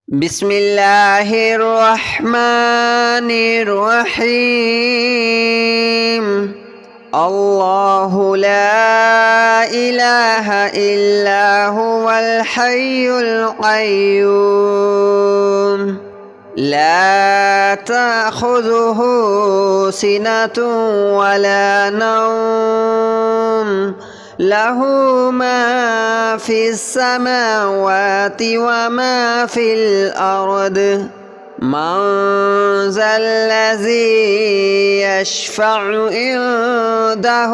بسم الله الرحمن الرحيم. الله لا إله إلا هو الحي القيوم لا تأخذه سنة ولا نوم له ما في السماوات وما في الأرض من ذا الذي يشفع عنده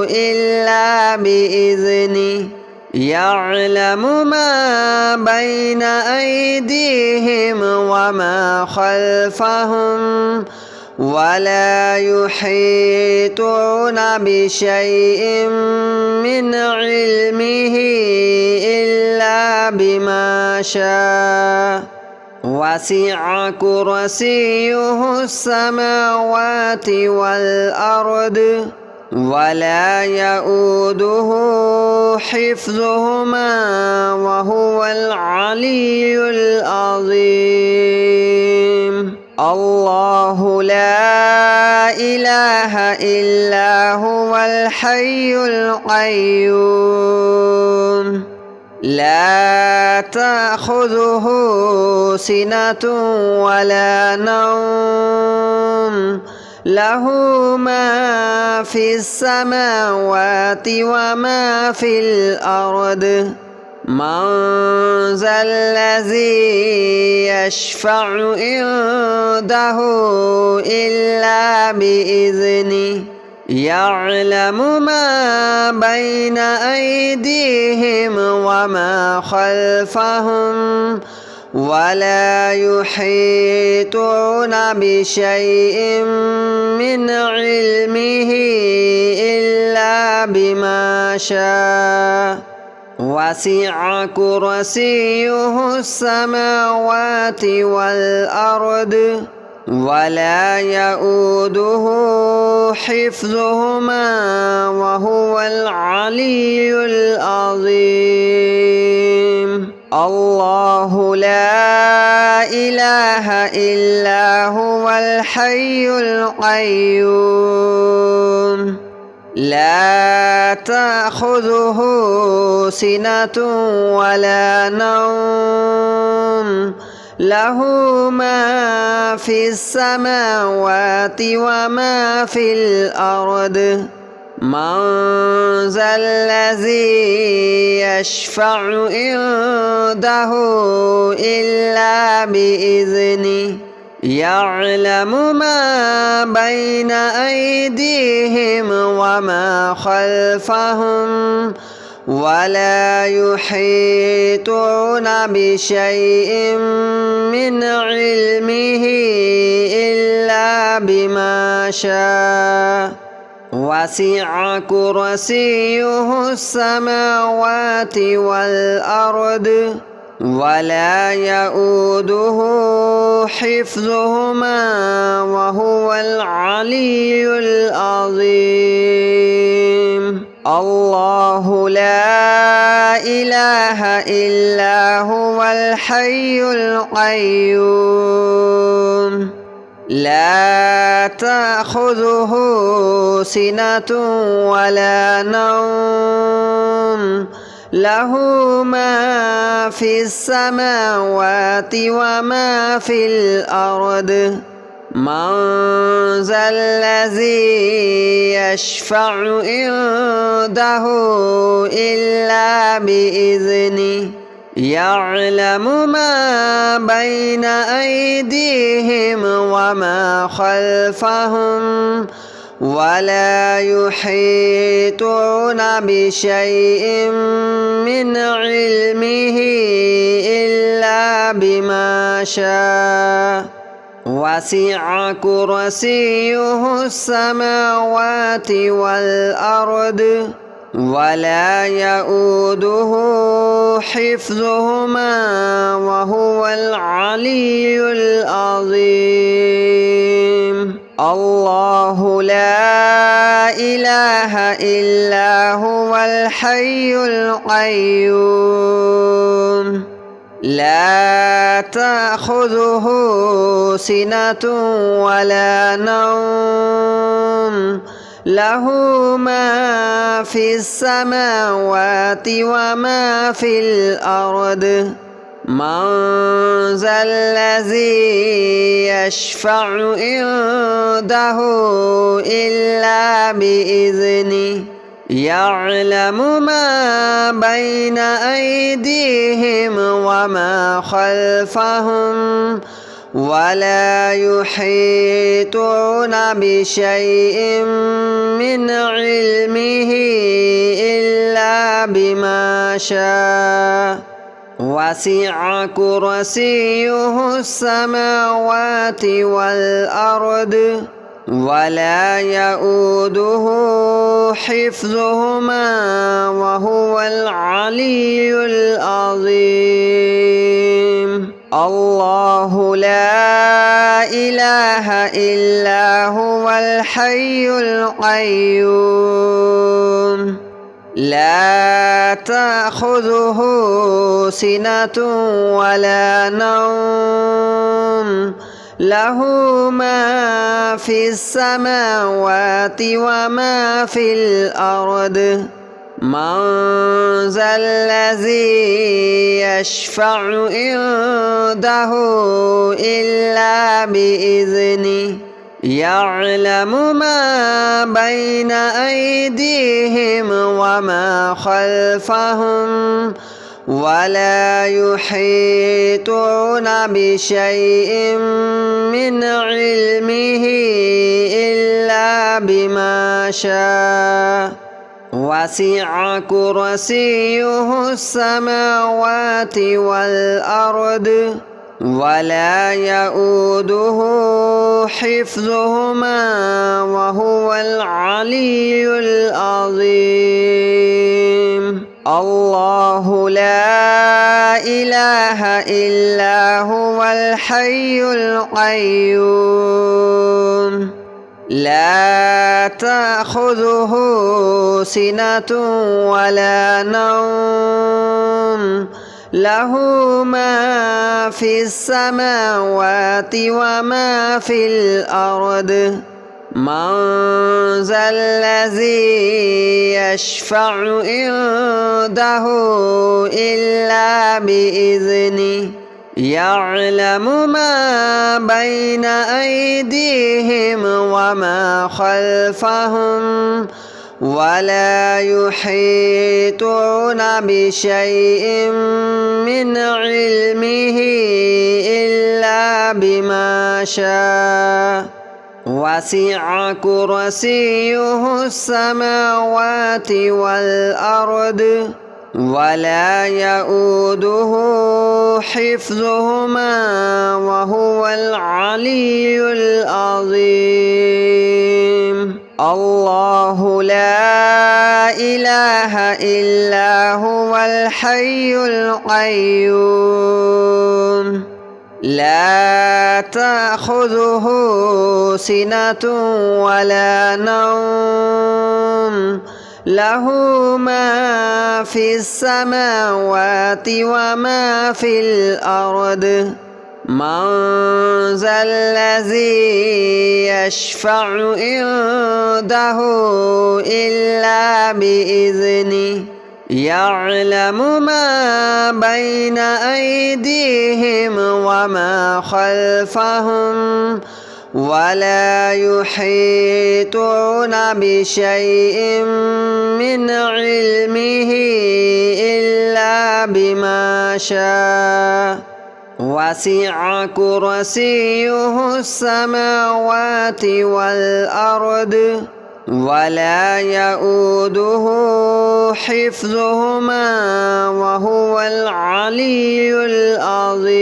إلا بإذنه يعلم ما بين أيديهم وما خلفهم ولا يحيطون بشيء من علمه إلا بما شاء وسع كرسيه السماوات والأرض ولا يؤوده حفظهما وهو العلي العظيم. الله لا إله إلا هو الحي القيوم لا تأخذه سنة ولا نوم له ما في السماوات وما في الأرض من ذا الذي يشفع عنده إلا بإذنه يعلم ما بين أيديهم وما خلفهم ولا يحيطون بشيء من علمه إلا بما شاء وسع كرسيه السماوات والأرض ولا يؤوده حفظهما وهو العلي العظيم. الله لا إله إلا هو الحي القيوم لا تأخذه سنة ولا نوم له ما في السماوات وما في الأرض من ذا الذي يشفع عنده إلا بإذنه يعلم ما بين أيديهم وما خلفهم ولا يحيطون بشيء من علمه إلا بما شاء وسع كرسيه السماوات والأرض ولا يؤوده حفظهما وهو العلي العظيم. الله لا إله إلا هو الحي القيوم لا تأخذه سنة ولا نوم له ما في السماوات وما في الأرض من ذا الذي يشفع عنده إلا بإذنه يعلم ما بين أيديهم وما خلفهم ولا يحيطون بشيء من علمه إلا بما شاء وسع كرسيه السماوات والأرض ولا يؤوده حفظهما وهو العلي العظيم. الله لا إله إلا هو الحي القيوم لا تأخذه سنة ولا نوم له ما في السماوات وما في الأرض من ذا الذي يشفع عنده إلا بإذنه يعلم ما بين أيديهم وما خلفهم ولا يحيطون بشيء من علمه إلا بما شاء وسع كرسيه السماوات والأرض ولا يؤوده حفظهما وهو العلي العظيم الله لا إله إلا هو الحي القيوم لا تأخذه سنة ولا نوم له ما في السماوات وما في الأرض من ذا الذي يشفع عنده إلا بإذنه يعلم ما بين أيديهم وما خلفهم ولا يحيطون بشيء من علمه إلا بما شاء وسع كرسيه السماوات والأرض ولا يؤوده حفظهما وهو العلي العظيم الله لا إله إلا هو الحي القيوم لا تأخذه سنة ولا نوم له ما في السماوات وما في الأرض من ذا الذي يشفع عنده إلا بإذنه يعلم ما بين أيديهم وما خلفهم ولا يحيطون بشيء من علمه إلا بما شاء وسع كرسيه السماوات والأرض ولا يؤوده حفظهما وهو العلي العظيم الله لا إله إلا هو الحي القيوم لا تأخذه سنة ولا نوم له ما في السماوات وما في الأرض من ذا الذي يشفع عنده إلا بإذنه يعلم ما بين أيديهم وما خلفهم ولا يحيطون بشيء من علمه إلا بما شاء وسع كرسيه السماوات والأرض ولا يؤوده حفظهما وهو العلي العظيم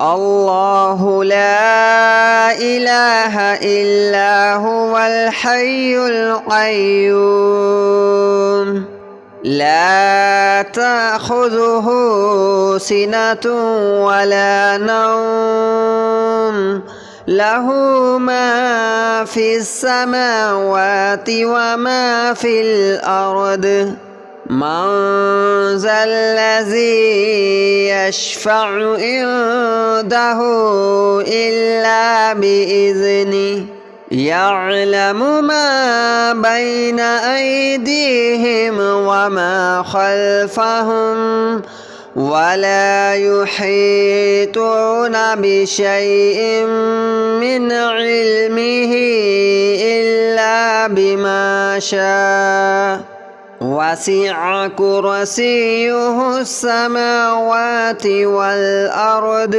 الله لا إله إلا هو الحي القيوم لا تأخذه سنة ولا نوم له ما في السماوات وما في الأرض من ذا الذي يشفع عنده إلا بإذنه يعلم ما بين أيديهم وما خلفهم ولا يحيطون بشيء من علمه إلا بما شاء وسع كرسيه السماوات والأرض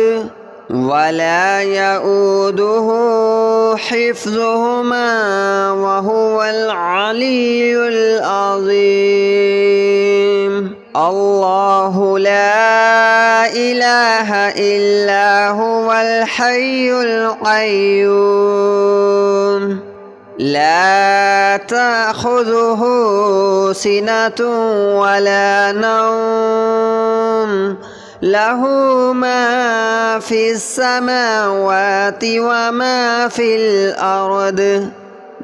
ولا يؤوده حفظهما وهو العلي العظيم. الله لا إله إلا هو الحي القيوم لا تأخذه سنة ولا نوم له ما في السماوات وما في الأرض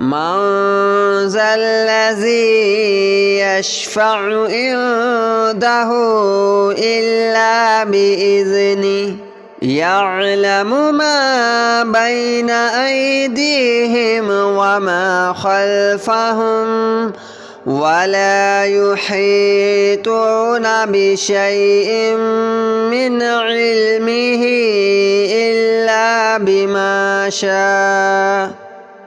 من ذا الذي يشفع عنده إلا بإذنه يعلم ما بين أيديهم وما خلفهم ولا يحيطون بشيء من علمه إلا بما شاء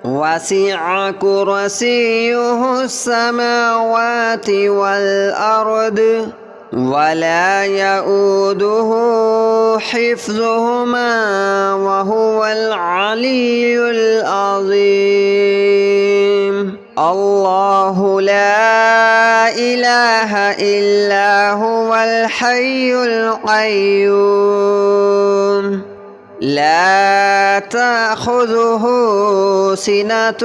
وسع كرسيه السماوات والأرض ولا يؤوده حفظهما وهو العلي العظيم. الله لا إله إلا هو الحي القيوم لا تأخذه سنة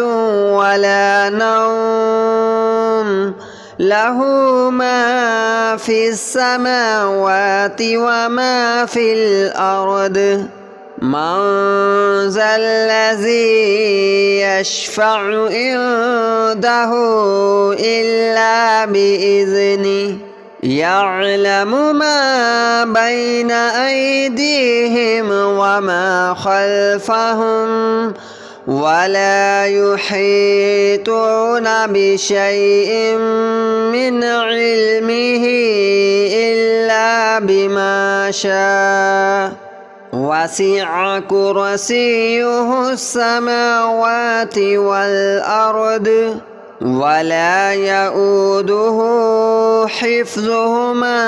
ولا نوم له ما في السماوات وما في الأرض من ذا الذي يشفع عنده إلا بإذنه يعلم ما بين أيديهم وما خلفهم ولا يحيطون بشيء من علمه إلا بما شاء وسع كرسيه السماوات والأرض ولا يؤوده حفظهما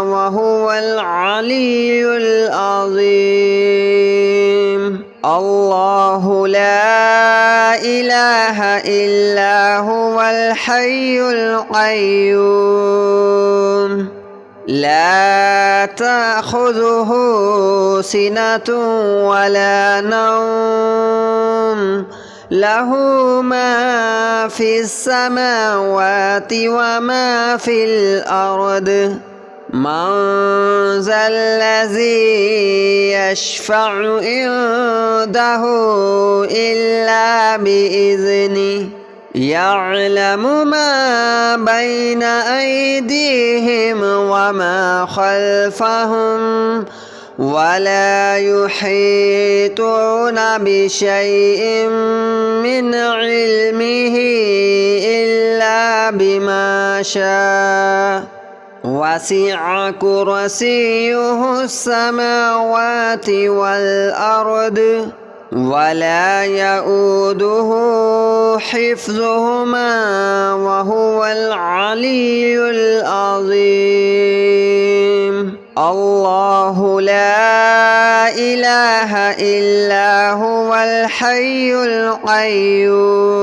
وهو العلي العظيم. الله لا إله إلا هو الحي القيوم لا تأخذه سنة ولا نوم له ما في السماوات وما في الأرض من ذا الذي يشفع عنده إلا بإذنه يعلم ما بين أيديهم وما خلفهم ولا يحيطون بشيء من علمه إلا بما شاء وسع كرسيه السماوات والأرض ولا يؤوده حفظهما وهو العلي العظيم. الله لا إله إلا هو الحي القيوم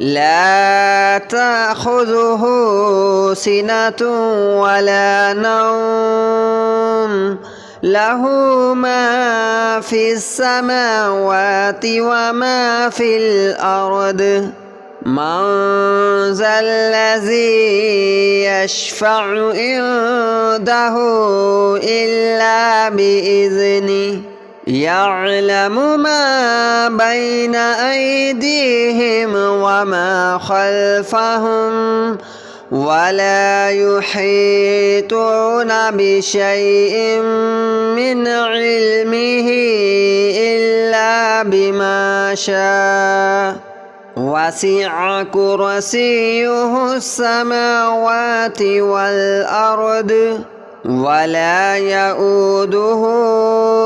لا تأخذه سنة ولا نوم له ما في السماوات وما في الأرض من ذا الذي يشفع عنده إلا بإذنه يعلم ما بين أيديهم وما خلفهم ولا يحيطون بشيء من علمه إلا بما شاء وسع كرسيه السماوات والأرض ولا يؤوده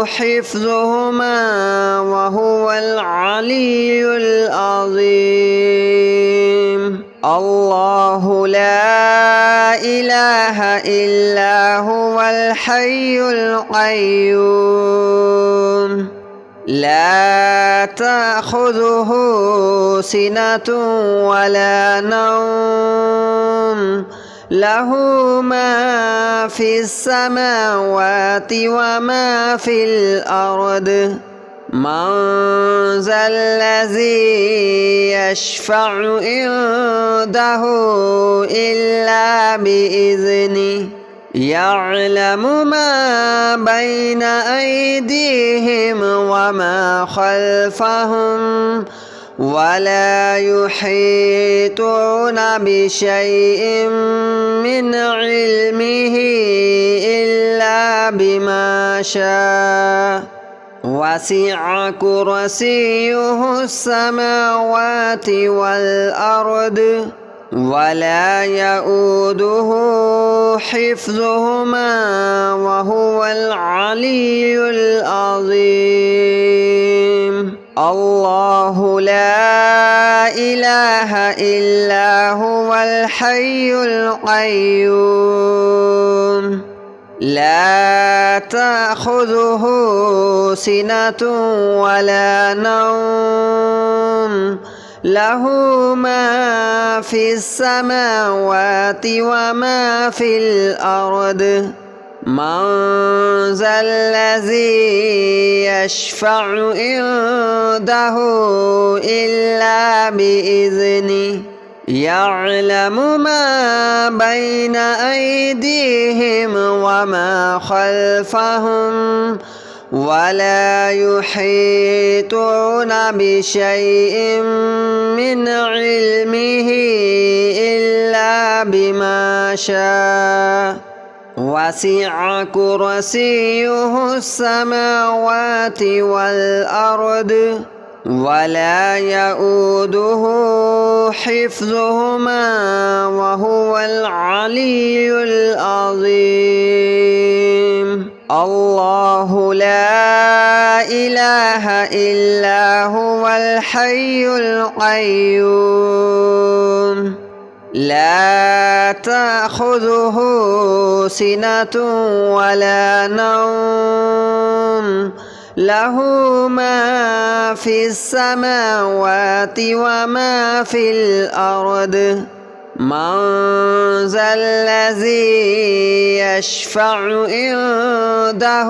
حفظهما وهو العلي العظيم الله لا إله إلا هو الحي القيوم لا تأخذه سنة ولا نوم له ما في السماوات وما في الأرض من ذا الذي يشفع عنده إلا بإذنه يعلم ما بين أيديهم وما خلفهم ولا يحيطون بشيء من علمه إلا بما شاء وسع كرسيه السماوات والأرض ولا يؤوده حفظهما وهو العلي العظيم الله لا إله إلا هو الحي القيوم لا تأخذه سنة ولا نوم له ما في السماوات وما في الأرض من ذا الذي يشفع عنده إلا بإذنه يعلم ما بين أيديهم وما خلفهم ولا يحيطون بشيء من علمه إلا بما شاء وسع كرسيه السماوات والأرض ولا يؤوده حفظهما وهو العلي العظيم الله لا إله إلا هو الحي القيوم لا تأخذه سنة ولا نوم له ما في السماوات وما في الأرض من ذا الذي يشفع عنده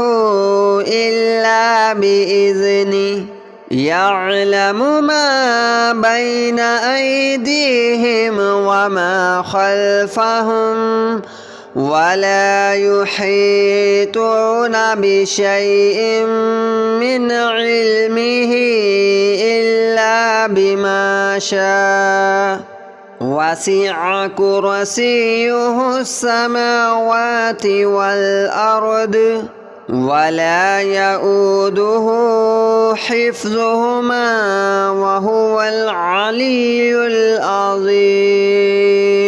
إلا بإذنه يعلم ما بين أيديهم وما خلفهم ولا يحيطون بشيء من علمه إلا بما شاء وسع كرسيه السماوات والأرض ولا يؤوده حفظهما وهو العلي العظيم.